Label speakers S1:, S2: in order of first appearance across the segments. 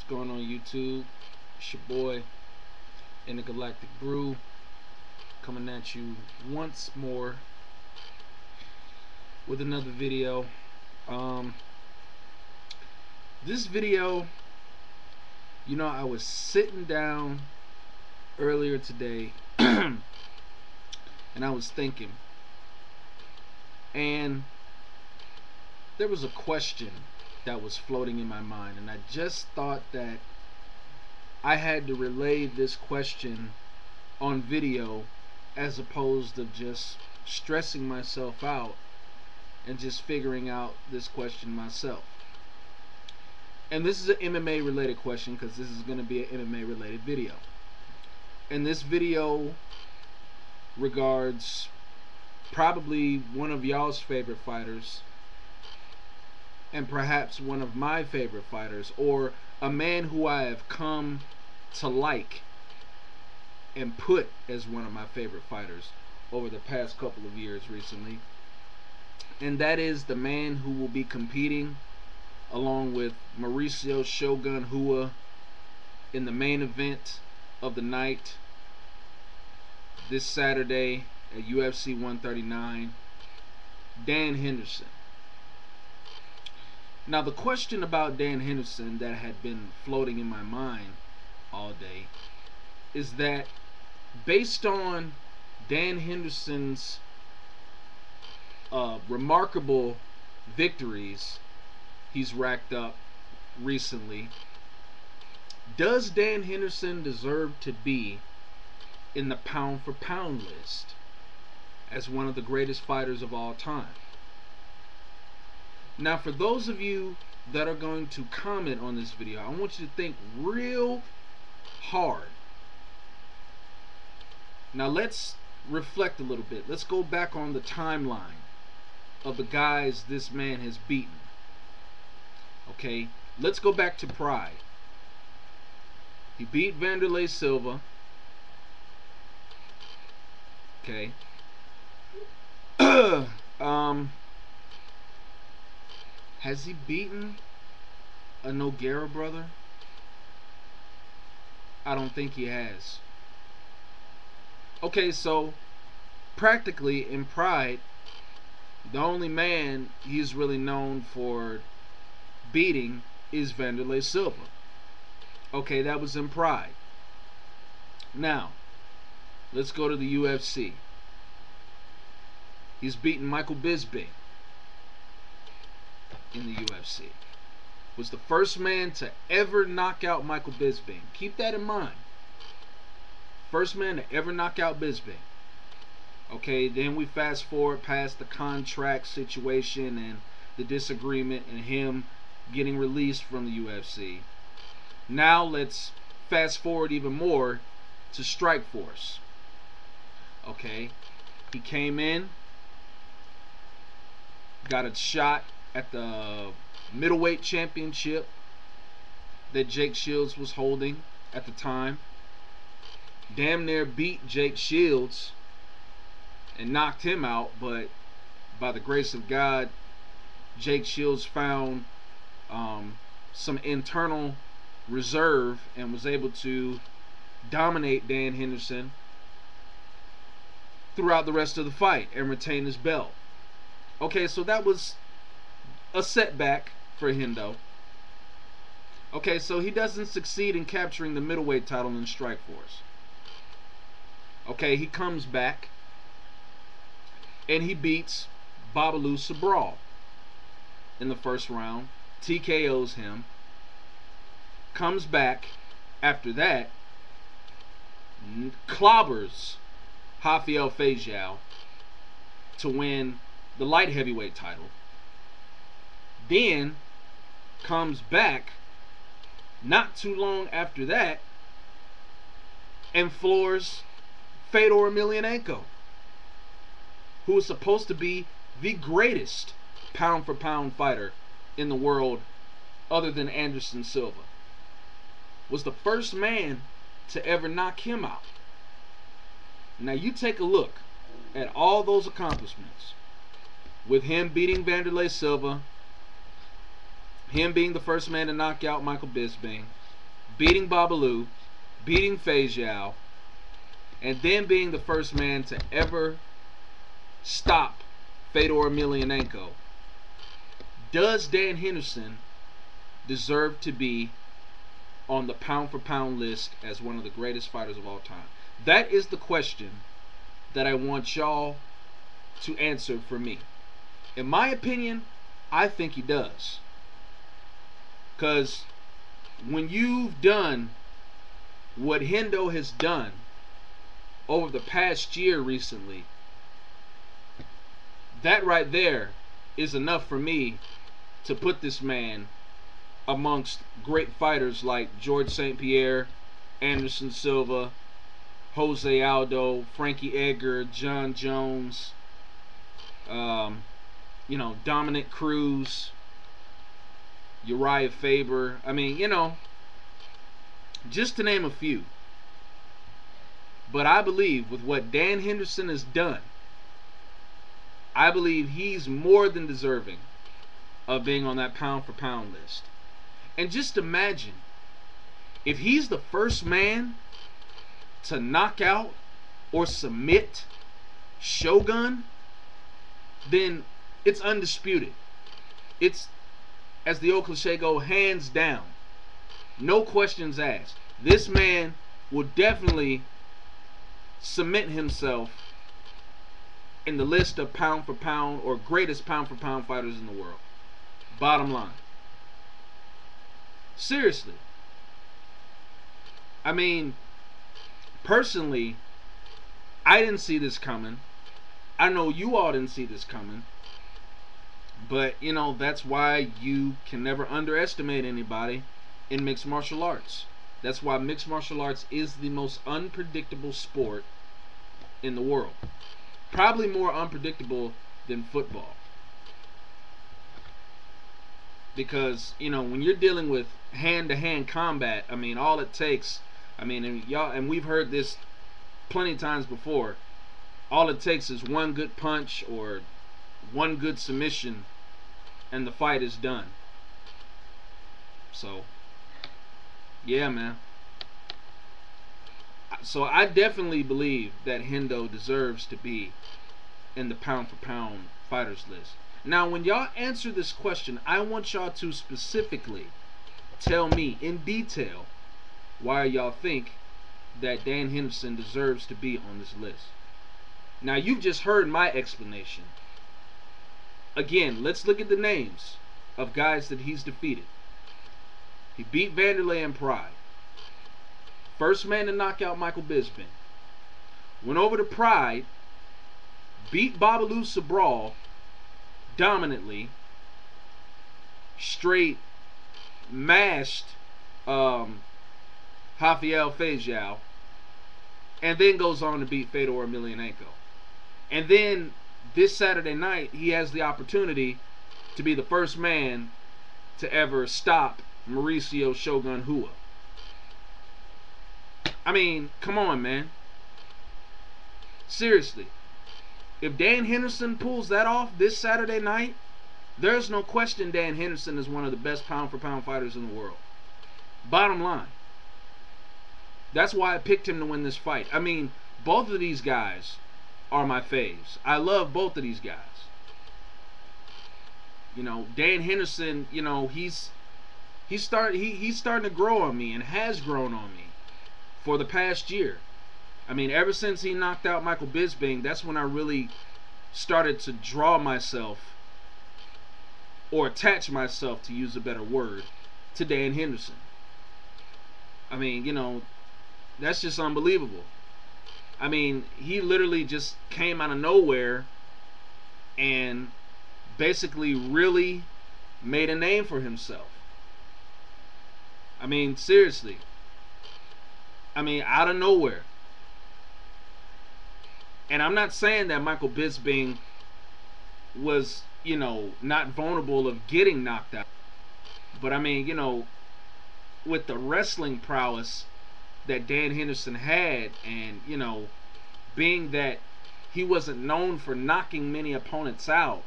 S1: What's going on YouTube? It's your boy Intergalactic Brew coming at you once more with another video. This video, I was sitting down earlier today and I was thinking, and there was a question that was floating in my mind, and I just thought that I had to relay this question on video as opposed to just stressing myself out and just figuring out this question myself. And this is an MMA related question because this is going to be an MMA related video. And this video regards probably one of y'all's favorite fighters, and perhaps one of my favorite fighters, or a man who I have come to like and put as one of my favorite fighters over the past couple of years recently. And that is the man who will be competing along with Mauricio Shogun Rua in the main event of the night this Saturday at UFC 139, Dan Henderson. Now, the question about Dan Henderson that had been floating in my mind all day is that, based on Dan Henderson's remarkable victories he's racked up recently, does Dan Henderson deserve to be in the pound for pound list as one of the greatest fighters of all time? Now, for those of you that are going to comment on this video, I want you to think real hard. Now, let's reflect a little bit. Let's go back on the timeline of the guys this man has beaten. Okay, let's go back to Pride. He beat W.Silva. Okay. Has he beaten a Nogueira brother? I don't think he has. Okay, so practically in Pride, the only man he's really known for beating is W.Silva. Okay, that was in Pride. Now, let's go to the UFC. He's beaten Michael Bisping in the UFC. Was the first man to ever knock out Michael Bisping. Keep that in mind. First man to ever knock out Bisping. Okay, then we fast forward past the contract situation and the disagreement and him getting released from the UFC. Now let's fast forward even more to Strikeforce. Okay, he came in, got a shot at the middleweight championship that Jake Shields was holding at the time. Damn near beat Jake Shields and knocked him out, but by the grace of God, Jake Shields found some internal reserve and was able to dominate Dan Henderson throughout the rest of the fight and retain his belt. Okay, so that was a setback for Hendo. Okay, so he doesn't succeed in capturing the middleweight title in Strikeforce. Okay, he comes back and he beats Sobral in the first round, TKOs him, comes back after that, clobbers Feiijao to win the light heavyweight title. Then comes back not too long after that and floors Fedor Emelianenko, who is supposed to be the greatest pound for pound fighter in the world other than Anderson Silva. Was the first man to ever knock him out. Now you take a look at all those accomplishments, with him beating W.Silva, him being the first man to knock out Michael Bisping, beating Babalu, beating Feiijao, and then being the first man to ever stop Fedor Emelianenko, does Dan Henderson deserve to be on the pound-for-pound list as one of the greatest fighters of all time? That is the question that I want y'all to answer for me. In my opinion, I think he does. Because when you've done what Hendo has done over the past year recently, that right there is enough for me to put this man amongst great fighters like George St. Pierre, Anderson Silva, Jose Aldo, Frankie Edgar, John Jones, Dominic Cruz, Uriah Faber. I mean, just to name a few. But I believe with what Dan Henderson has done, I believe he's more than deserving of being on that pound-for-pound list. And just imagine, if he's the first man to knock out or submit Shogun, then it's undisputed. It's, as the old cliche go, hands down. No questions asked. This man will definitely cement himself in the list of pound-for-pound or greatest pound-for-pound fighters in the world. Bottom line. Seriously. I mean, personally, I didn't see this coming. I know you all didn't see this coming. But, that's why you can never underestimate anybody in mixed martial arts. That's why mixed martial arts is the most unpredictable sport in the world. Probably more unpredictable than football. Because, when you're dealing with hand-to-hand combat, I mean, all it takes, and we've heard this plenty of times before, all it takes is one good punch or one good submission and the fight is done. So, yeah, man. So I definitely believe that Hendo deserves to be in the pound-for-pound fighters list. Now, when y'all answer this question, I want y'all to specifically tell me in detail why y'all think that Dan Henderson deserves to be on this list. Now, you've just heard my explanation. Again, let's look at the names of guys that he's defeated. He beat Vanderlei in Pride. First man to knock out Michael Bisping. Went over to Pride, beat Babalu Sobral dominantly, straight mashed Rafael Feiijao, and then goes on to beat Fedor Emelianenko. And then this Saturday night, he has the opportunity to be the first man to ever stop Mauricio Shogun Rua. I mean, come on, man. Seriously. If Dan Henderson pulls that off this Saturday night, there's no question Dan Henderson is one of the best pound-for-pound fighters in the world. Bottom line. That's why I picked him to win this fight. I mean, both of these guys are my faves. I love both of these guys. Dan Henderson, he's starting to grow on me and has grown on me for the past year. I mean, ever since he knocked out Michael Bisping, that's when I really started to draw myself, or attach myself, to use a better word, to Dan Henderson. I mean, that's just unbelievable. I mean, he literally just came out of nowhere and basically really made a name for himself. I mean, seriously. I mean, out of nowhere. And I'm not saying that Michael Bisping was, not vulnerable of getting knocked out. But I mean, with the wrestling prowess that Dan Henderson had, and, being that he wasn't known for knocking many opponents out,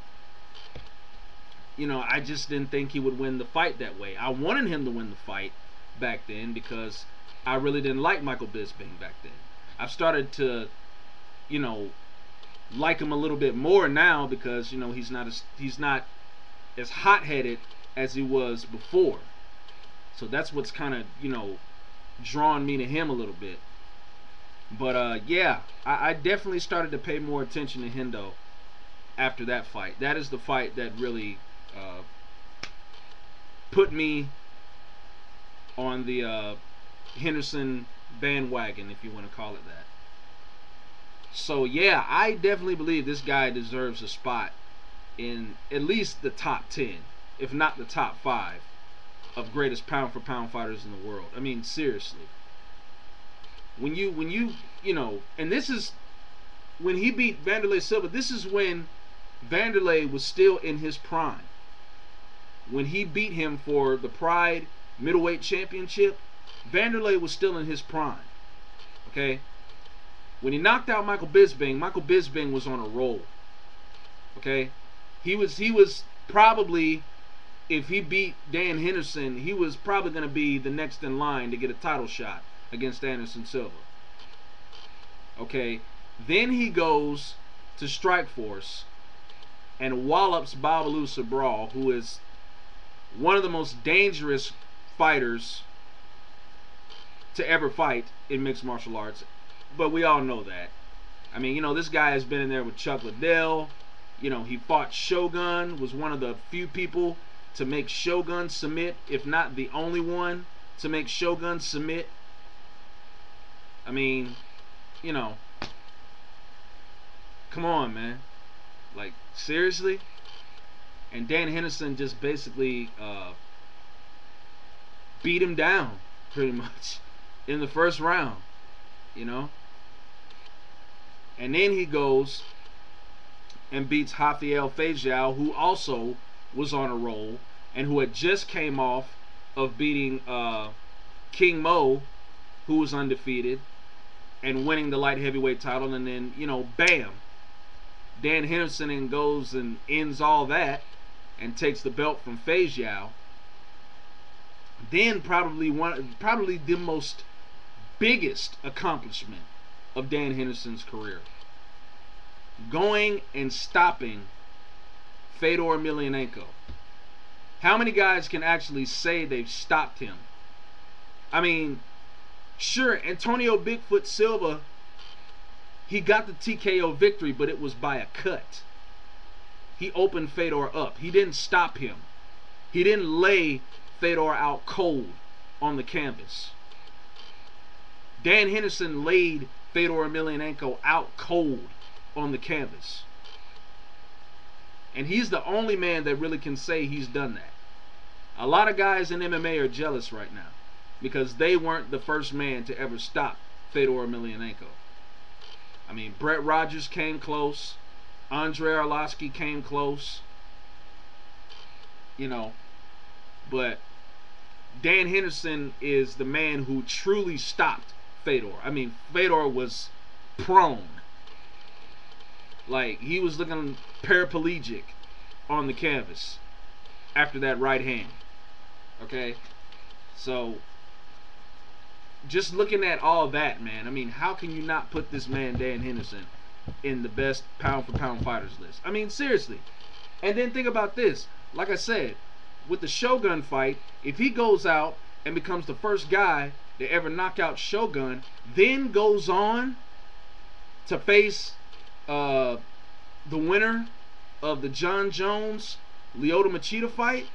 S1: I just didn't think he would win the fight that way. I wanted him to win the fight, back then because I really didn't like Michael Bisping back then. I've started to, you know, like him a little bit more now because he's not as hot headed as he was before. So that's what's kind of drawn me to him a little bit. But yeah, I definitely started to pay more attention to Hendo after that fight. That is the fight that really put me on the Henderson bandwagon, if you want to call it that. So yeah, I definitely believe this guy deserves a spot in at least the top 10, if not the top 5 of greatest pound for pound fighters in the world. I mean, seriously. When you and this is when he beat Wanderlei Silva. This is when Wanderlei was still in his prime. When he beat him for the Pride middleweight championship, Wanderlei was still in his prime. Okay? When he knocked out Michael Bisping was on a roll. Okay? He was probably, if he beat Dan Henderson, he was probably going to be the next in line to get a title shot against Anderson Silva. Okay? Then he goes to Strikeforce and wallops Babalu Sobral, who is one of the most dangerous fighters to ever fight in mixed martial arts. But we all know that. I mean, this guy has been in there with Chuck Liddell. He fought Shogun, was one of the few people to make Shogun submit, if not the only one to make Shogun submit. I mean, come on, man. Like, seriously? And Dan Henderson just basically beat him down, pretty much, in the first round, And then he goes and beats Rafael Feiijao, who also was on a roll, and who had just came off of beating King Mo, who was undefeated, and winning the light heavyweight title. And then, bam, Dan Henderson goes and ends all that and takes the belt from Feiijao. Then probably the most biggest accomplishment of Dan Henderson's career, going and stopping Fedor Emelianenko. How many guys can actually say they've stopped him? I mean, sure, Antonio Bigfoot Silva, he got the TKO victory, but it was by a cut. He opened Fedor up. He didn't stop him. He didn't lay Fedor out cold on the canvas. Dan Henderson laid Fedor Emelianenko out cold on the canvas. And he's the only man that really can say he's done that. A lot of guys in MMA are jealous right now because they weren't the first man to ever stop Fedor Emelianenko. I mean, Brett Rogers came close. Andrei Arlovsky came close. But Dan Henderson is the man who truly stopped Fedor. I mean, Fedor was prone. Like, he was looking paraplegic on the canvas after that right hand. Okay? So, just looking at all that, man, I mean, how can you not put this man, Dan Henderson, in the best pound-for-pound fighters list? I mean, seriously. And then think about this. Like I said, with the Shogun fight, if he goes out and becomes the first guy to ever knock out Shogun, then goes on to face the winner of the John Jones Lyoto Machida fight,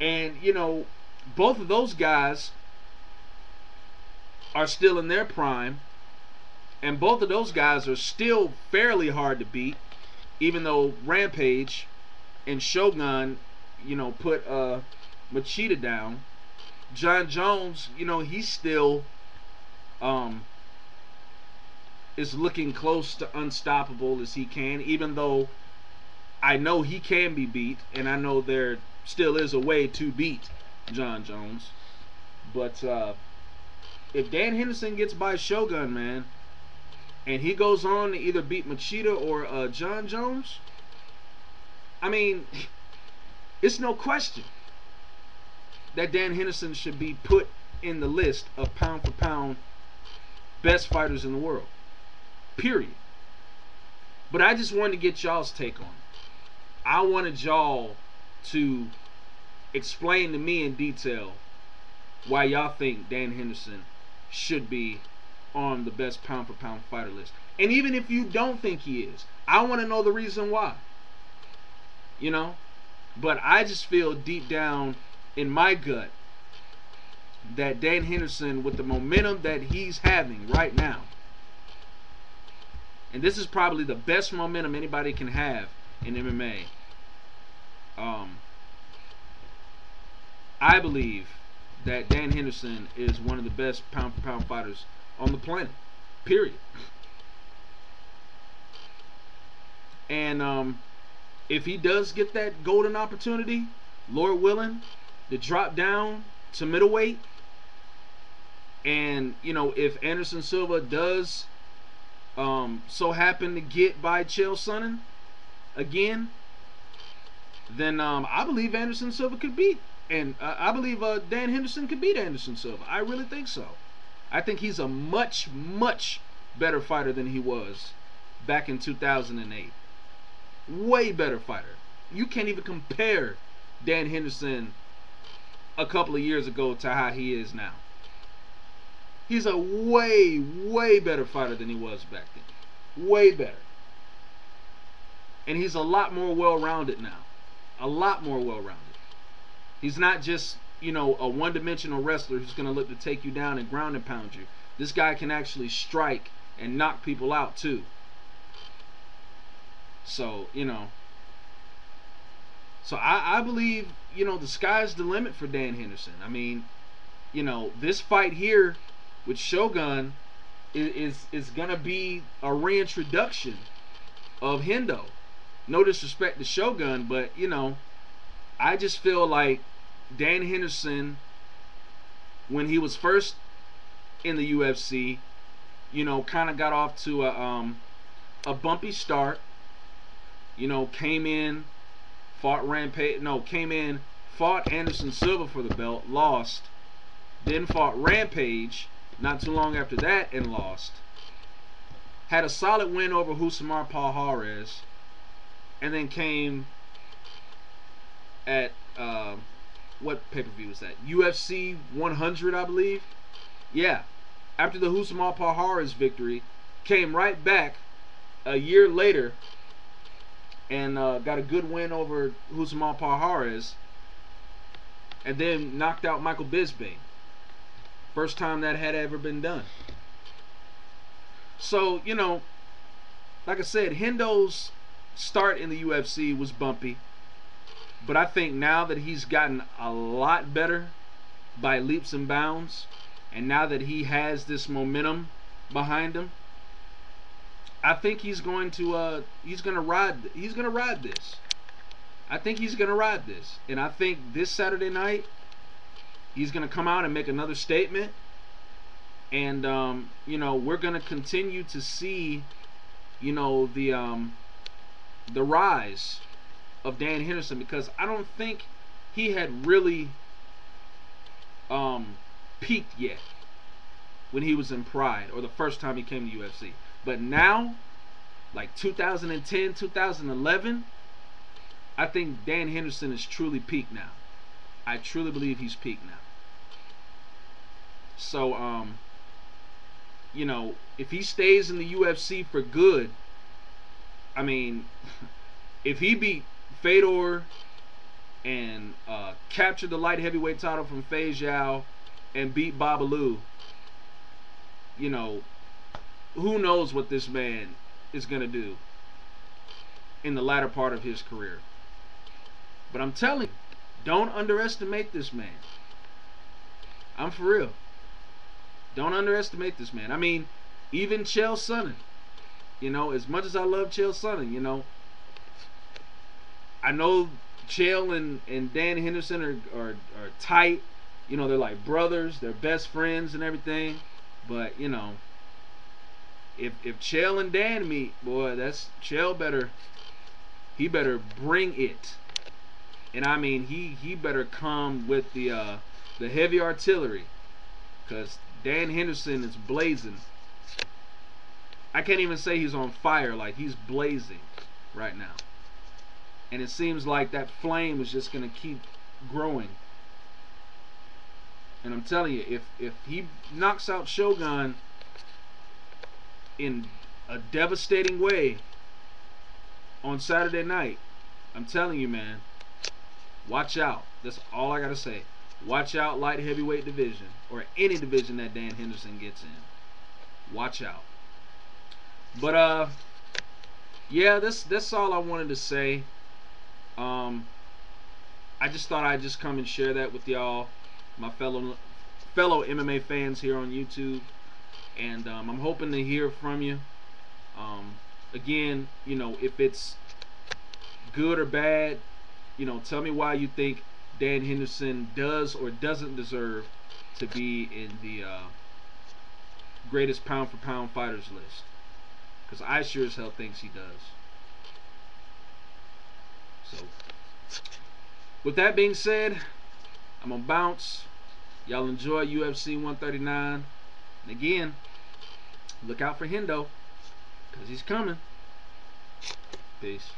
S1: and both of those guys are still in their prime, and both of those guys are still fairly hard to beat, even though Rampage and Shogun put Machida down. John Jones, he's still is looking close to unstoppable as he can, even though I know he can be beat, and I know there still is a way to beat John Jones. But if Dan Henderson gets by Shogun, man, and he goes on to either beat Machida or John Jones, I mean, it's no question. that Dan Henderson should be put in the list of pound for pound best fighters in the world. Period. But I just wanted to get y'all's take on it. I wanted y'all to explain to me in detail why y'all think Dan Henderson should be on the best pound for pound fighter list. And even if you don't think he is, I want to know the reason why. You know? But I just feel deep down in my gut that Dan Henderson, with the momentum that he's having right now, and this is probably the best momentum anybody can have in MMA, I believe that Dan Henderson is one of the best pound for pound fighters on the planet. Period. And if he does get that golden opportunity, Lord willing, to drop down to middleweight, and if Anderson Silva does so happen to get by Chael Sonnen again, then I believe Anderson Silva could beat, and I believe Dan Henderson could beat Anderson Silva. I really think so. I think he's a much, much better fighter than he was back in 2008. Way better fighter. You can't even compare Dan Henderson a couple of years ago to how he is now. He's a way, way better fighter than he was back then. Way better. And he's a lot more well-rounded now. A lot more well-rounded. He's not just, a one-dimensional wrestler who's going to look to take you down and ground and pound you. This guy can actually strike and knock people out too. So, So I believe, the sky's the limit for Dan Henderson. I mean, this fight here with Shogun is going to be a reintroduction of Hendo. No disrespect to Shogun, but, I just feel like Dan Henderson, when he was first in the UFC, kind of got off to a bumpy start. Came in, fought Anderson Silva for the belt, lost. Then fought Rampage not too long after that and lost. Had a solid win over Rousimar Palhares, and then came at what pay-per-view was that? UFC 100, I believe. Yeah. After the Rousimar Palhares victory, came right back a year later and got a good win over Rousimar Palhares, and then knocked out Michael Bisping. First time that had ever been done. So, like I said, Hendo's start in the UFC was bumpy, but I think now that he's gotten a lot better by leaps and bounds, and now that he has this momentum behind him, I think he's going to ride this. I think he's gonna ride this, and I think this Saturday night he's gonna come out and make another statement, and we're gonna continue to see the rise of Dan Henderson, because I don't think he had really peaked yet when he was in Pride, or the first time he came to UFC. But now, like 2010, 2011, I think Dan Henderson is truly peaked now. I truly believe he's peaked now. So, if he stays in the UFC for good, I mean, if he beat Fedor and captured the light heavyweight title from Feiijao and beat Babalu, who knows what this man is going to do in the latter part of his career. But I'm telling you, don't underestimate this man. I'm for real. Don't underestimate this man. I mean, even Chael Sonnen, as much as I love Chael Sonnen, I know Chael and Dan Henderson are tight. They're like brothers, they're best friends and everything. But, if Chael and Dan meet, boy, that's Chael better bring it And I mean, he better come with the heavy artillery, because Dan Henderson is blazing. I can't even say he's on fire, like he's blazing right now. And it seems like that flame is just gonna keep growing. And I'm telling you, if he knocks out Shogun in a devastating way on Saturday night, I'm telling you, man, watch out. That's all I gotta say. Watch out, light heavyweight division, or any division that Dan Henderson gets in. Watch out. But yeah, that's all I wanted to say. I just thought I'd just come and share that with y'all, my fellow MMA fans here on YouTube, and I'm hoping to hear from you. Again, you know, if it's good or bad, you know, tell me why you think Dan Henderson does or doesn't deserve to be in the greatest pound for pound fighters list, because I sure as hell thinks he does. So with that being said, I'm gonna bounce. Y'all enjoy UFC 139, and again, look out for Hendo, because he's coming. Peace.